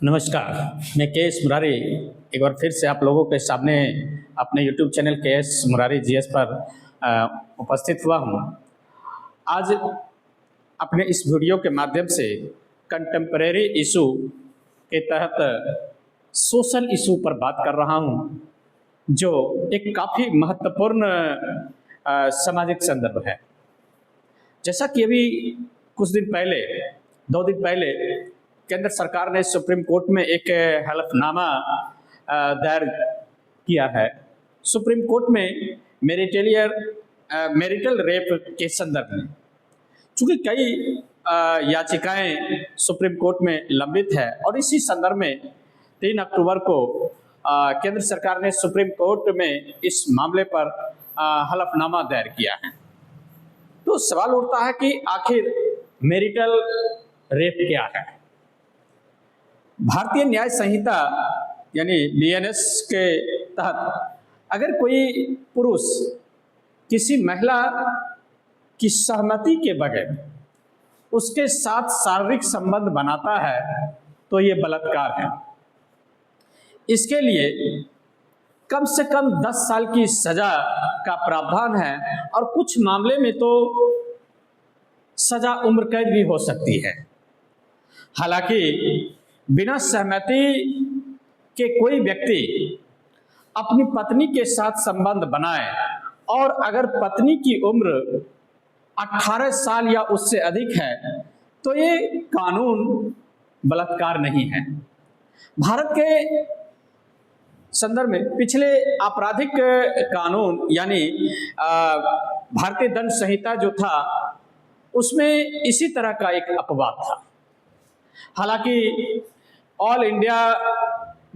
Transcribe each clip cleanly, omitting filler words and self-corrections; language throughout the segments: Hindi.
नमस्कार। मैं के एस मुरारी एक बार फिर से आप लोगों के सामने अपने यूट्यूब चैनल के एस मुरारी जीएस पर उपस्थित हुआ हूँ। आज अपने इस वीडियो के माध्यम से कंटेम्परेरी इशू के तहत सोशल इशू पर बात कर रहा हूँ, जो एक काफ़ी महत्वपूर्ण सामाजिक संदर्भ है। जैसा कि अभी कुछ दिन पहले 2 दिन पहले केंद्र सरकार ने सुप्रीम कोर्ट में एक हलफनामा दायर किया है। सुप्रीम कोर्ट में मैरिटल रेप के संदर्भ में, चूंकि कई याचिकाएं सुप्रीम कोर्ट में लंबित है और इसी संदर्भ में 3 अक्टूबर को केंद्र सरकार ने सुप्रीम कोर्ट में इस मामले पर हलफनामा दायर किया है। तो सवाल उठता है कि आखिर मैरिटल रेप क्या है। भारतीय न्याय संहिता यानी बीएनएस के तहत अगर कोई पुरुष किसी महिला की सहमति के बगैर उसके साथ शारीरिक संबंध बनाता है तो ये बलात्कार है। इसके लिए कम से कम 10 साल की सजा का प्रावधान है और कुछ मामले में तो सजा उम्र कैद भी हो सकती है। हालांकि बिना सहमति के कोई व्यक्ति अपनी पत्नी के साथ संबंध बनाए और अगर पत्नी की उम्र 18 साल या उससे अधिक है तो ये कानून बलात्कार नहीं है। भारत के संदर्भ में पिछले आपराधिक कानून यानी भारतीय दंड संहिता जो था उसमें इसी तरह का एक अपवाद था। हालांकि all India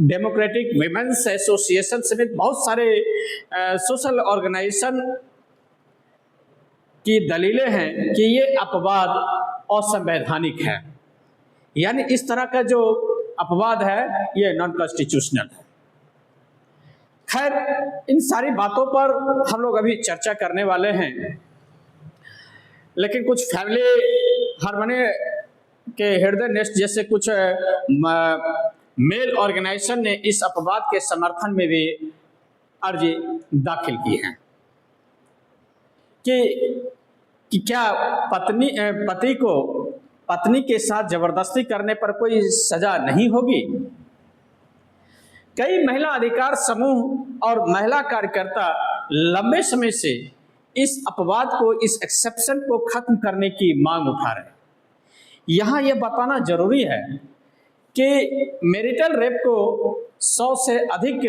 democratic women's association समेत बहुत सारे सोशल ऑर्गेनाइजेशन की दलीलें हैं कि ये अपवाद असंवैधानिक है, यानी इस तरह का जो अपवाद है ये नॉन कॉन्स्टिट्यूशनल है। खैर, इन सारी बातों पर हम लोग अभी चर्चा करने वाले हैं, लेकिन कुछ फैमिली हार्मनी के हृदय नेस्ट जैसे कुछ मेल ऑर्गेनाइजेशन ने इस अपवाद के समर्थन में भी अर्जी दाखिल की है कि क्या पति को पत्नी के साथ जबरदस्ती करने पर कोई सजा नहीं होगी। कई महिला अधिकार समूह और महिला कार्यकर्ता लंबे समय से इस अपवाद को, इस एक्सेप्शन को खत्म करने की मांग उठा रहे हैं। यहाँ यह बताना जरूरी है कि मैरिटल रेप को 100 से अधिक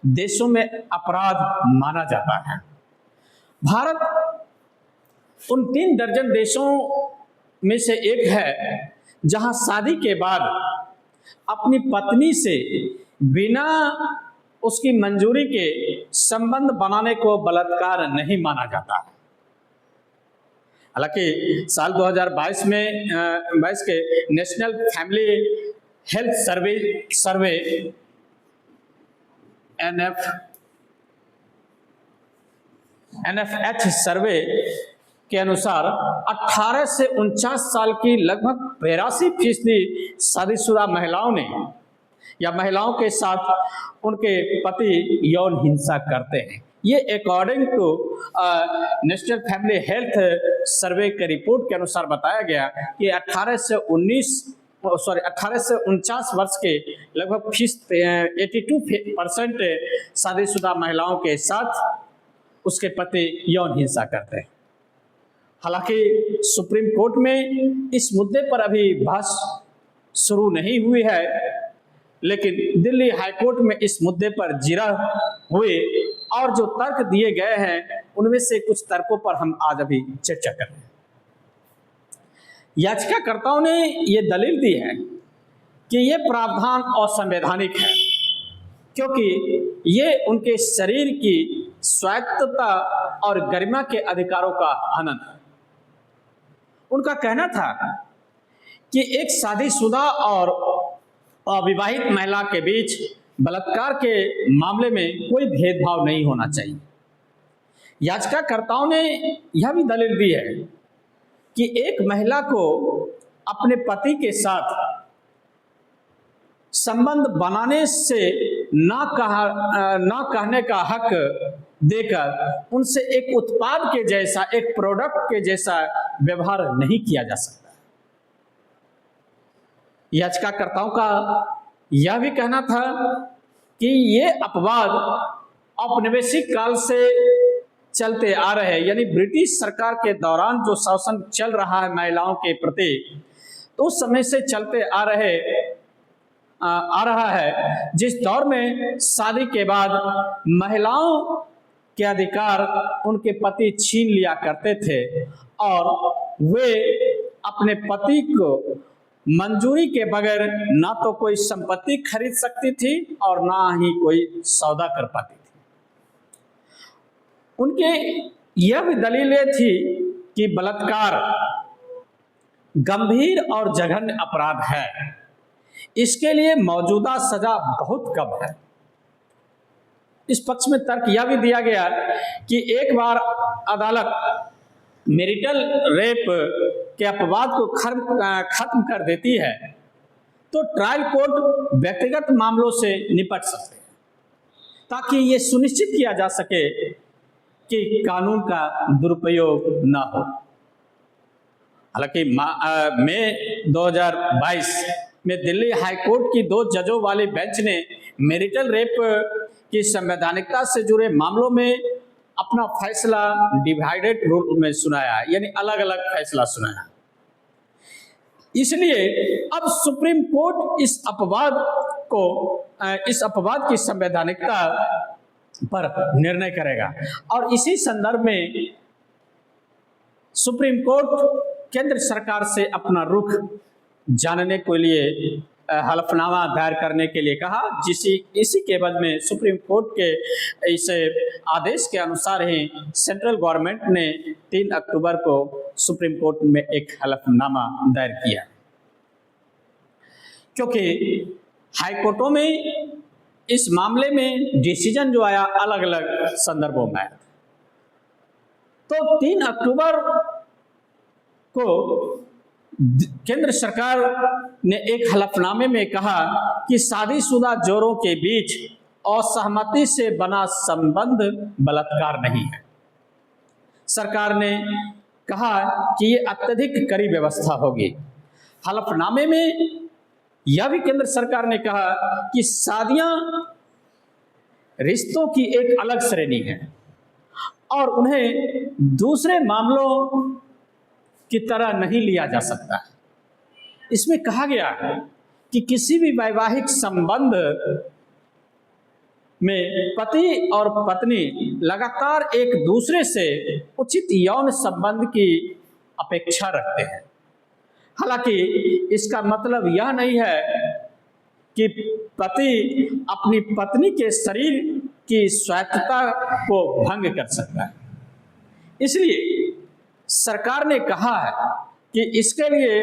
देशों में अपराध माना जाता है। भारत उन 3 दर्जन देशों में से एक है जहां शादी के बाद अपनी पत्नी से बिना उसकी मंजूरी के संबंध बनाने को बलात्कार नहीं माना जाता है। हालांकि साल 2022 के नेशनल फैमिली हेल्थ सर्वे NFH सर्वे के अनुसार 18 से 49 साल की लगभग 82% शादीशुदा महिलाओं ने या महिलाओं के साथ उनके पति यौन हिंसा करते हैं। ये according to National Family Health Survey के रिपोर्ट के अनुसार बताया गया कि 18 से 49 वर्ष के लगभग 82% शादीशुदा महिलाओं के साथ उसके पति यौन हिंसा करते हैं। हालांकि सुप्रीम कोर्ट में इस मुद्दे पर अभी बहस शुरू नहीं हुई है, लेकिन दिल्ली हाईकोर्ट में इस मुद्दे पर जिरह हुए और जो तर्क दिए गए हैं उनमें से कुछ तर्कों पर हम आज अभी चर्चा कर रहे हैं। याचिकाकर्ताओं ने ये दलील दी है कि ये प्रावधान असंवैधानिक है क्योंकि ये उनके शरीर की स्वायत्तता और गरिमा के अधिकारों का हनन है। उनका कहना था कि एक शादीशुदा और अविवाहित महिला के बीच बलात्कार के मामले में कोई भेदभाव नहीं होना चाहिए। याचिकाकर्ताओं ने यह भी दलील दी है कि एक महिला को अपने पति के साथ संबंध बनाने से ना कहने का हक देकर उनसे एक उत्पाद के जैसा, एक प्रोडक्ट के जैसा व्यवहार नहीं किया जा सकता। याचिकाकर्ताओं का यह भी कहना था कि ये अपवाद औपनिवेशिक काल से चलते आ रहे हैं, यानी ब्रिटिश सरकार के दौरान जो शासन चल रहा है महिलाओं के प्रति, तो उस समय से चलते आ रहा है, जिस दौर में शादी के बाद महिलाओं के अधिकार उनके पति छीन लिया करते थे और वे अपने पति को मंजूरी के बगैर ना तो कोई संपत्ति खरीद सकती थी और ना ही कोई सौदा कर पाती थी। उनके यह भी दलीलें थी कि बलात्कार गंभीर और जघन्य अपराध है, इसके लिए मौजूदा सजा बहुत कम है। इस पक्ष में तर्क यह भी दिया गया कि एक बार अदालत मैरिटल रेप के अपवाद को खत्म कर देती है तो ट्रायल कोर्ट व्यक्तिगत मामलों से निपट सकते हैं, ताकि ये सुनिश्चित किया जा सके कि कानून का दुरुपयोग न हो। हालांकि मई 2022 में दिल्ली हाई कोर्ट की 2 जजों वाली बेंच ने मैरिटल रेप की संवैधानिकता से जुड़े मामलों में अपना फैसला डिवाइडेड रूल में सुनाया, यानी अलग अलग फैसला सुनाया। इसलिए अब सुप्रीम कोर्ट इस अपवाद की संवैधानिकता पर निर्णय करेगा और इसी संदर्भ में सुप्रीम कोर्ट केंद्र सरकार से अपना रुख जानने के लिए हलफनामा दायर करने के लिए कहा, इसी के बाद में सुप्रीम कोर्ट के इस आदेश के अनुसार ही सेंट्रल गवर्नमेंट ने 3 अक्टूबर को सुप्रीम कोर्ट में एक हलफनामा दायर किया, क्योंकि हाई कोर्टों में इस मामले में डिसीजन जो आया अलग अलग संदर्भों में आया। तो 3 अक्टूबर को केंद्र सरकार ने एक हलफनामे में कहा कि शादीशुदा जोड़ों के बीच असहमति से बना संबंध बलात्कार नहीं है। सरकार ने कहा कि ये अत्यधिक कड़ी व्यवस्था होगी। हलफनामे में यह भी केंद्र सरकार ने कहा कि शादियां रिश्तों की एक अलग श्रेणी है और उन्हें दूसरे मामलों की तरह नहीं लिया जा सकता। इसमें कहा गया है कि किसी भी वैवाहिक संबंध में पति और पत्नी लगातार एक दूसरे से उचित यौन संबंध की अपेक्षा रखते हैं। हालांकि इसका मतलब यह नहीं है कि पति अपनी पत्नी के शरीर की स्वायत्तता को भंग कर सकता है। इसलिए सरकार ने कहा है कि इसके लिए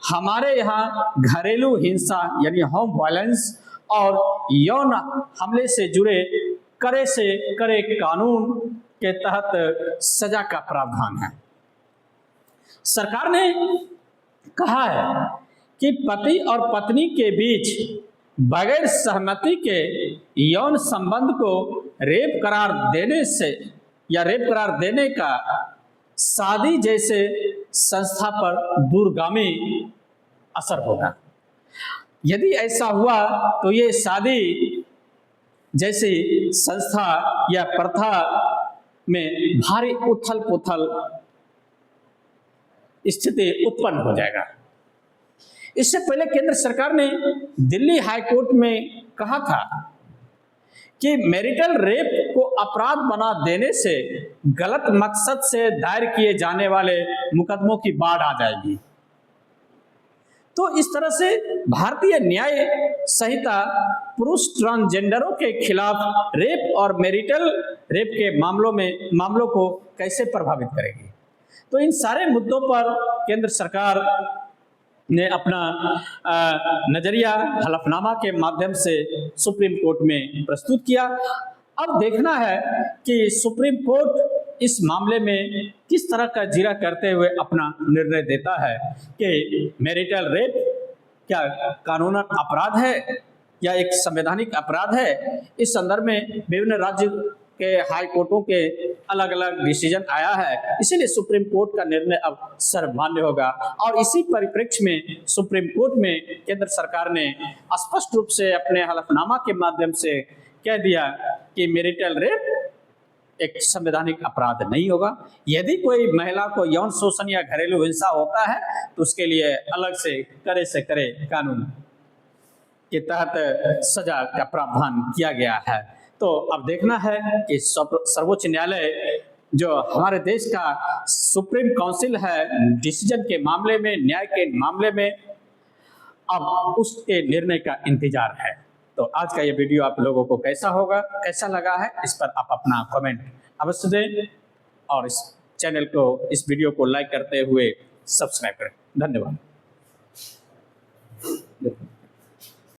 हमारे यहाँ घरेलू हिंसा यानी होम वायलेंस और यौन हमले से जुड़े कड़े से कड़े कानून के तहत सजा का प्रावधान है। सरकार ने कहा है कि पति और पत्नी के बीच बगैर सहमति के यौन संबंध को रेप करार देने का शादी जैसे संस्था पर दूरगामी असर होगा। यदि ऐसा हुआ तो ये शादी जैसी संस्था या प्रथा में भारी उथल पुथल स्थिति उत्पन्न हो जाएगा। इससे पहले केंद्र सरकार ने दिल्ली हाई कोर्ट में कहा था कि मैरिटल रेप को अपराध बना देने से गलत मकसद से दायर किए जाने वाले मुकदमों की बाढ़ आ जाएगी। तो इस तरह से भारतीय न्याय संहिता पुरुष ट्रांसजेंडरों के खिलाफ रेप और मैरिटल रेप के मामलों को कैसे प्रभावित करेगी। तो इन सारे मुद्दों पर केंद्र सरकार ने अपना नजरिया हलफनामा के माध्यम से सुप्रीम कोर्ट में प्रस्तुत किया। अब देखना है कि सुप्रीम कोर्ट इस मामले में किस तरह का जीरा करते हुए अपना निर्णय देता है कि मैरिटल रेप क्या कानूनन अपराध है या एक संवैधानिक अपराध है? इस संदर्भ में विभिन्न राज्य के हाई कोर्टों के अलग अलग डिसीजन आया है, इसीलिए सुप्रीम कोर्ट का निर्णय अब सर्वमान्य होगा। और इसी परिप्रेक्ष्य में सुप्रीम कोर्ट में केंद्र सरकार ने स्पष्ट रूप से अपने हलफनामा के माध्यम से कह दिया कि मैरिटल रेप एक संवैधानिक अपराध नहीं होगा। यदि कोई महिला को यौन शोषण या घरेलू हिंसा होता है तो उसके लिए अलग से करे कानून के तहत सजा का प्रावधान किया गया है। तो अब देखना है कि सर्वोच्च न्यायालय जो हमारे देश का सुप्रीम काउंसिल है डिसीजन के मामले में, न्याय के मामले में, अब उसके निर्णय का इंतजार है। तो आज का ये वीडियो आप लोगों को कैसा लगा है, इस पर आप अपना कमेंट अवश्य दें और इस चैनल को, इस वीडियो को लाइक करते हुए सब्सक्राइब करें। धन्यवाद।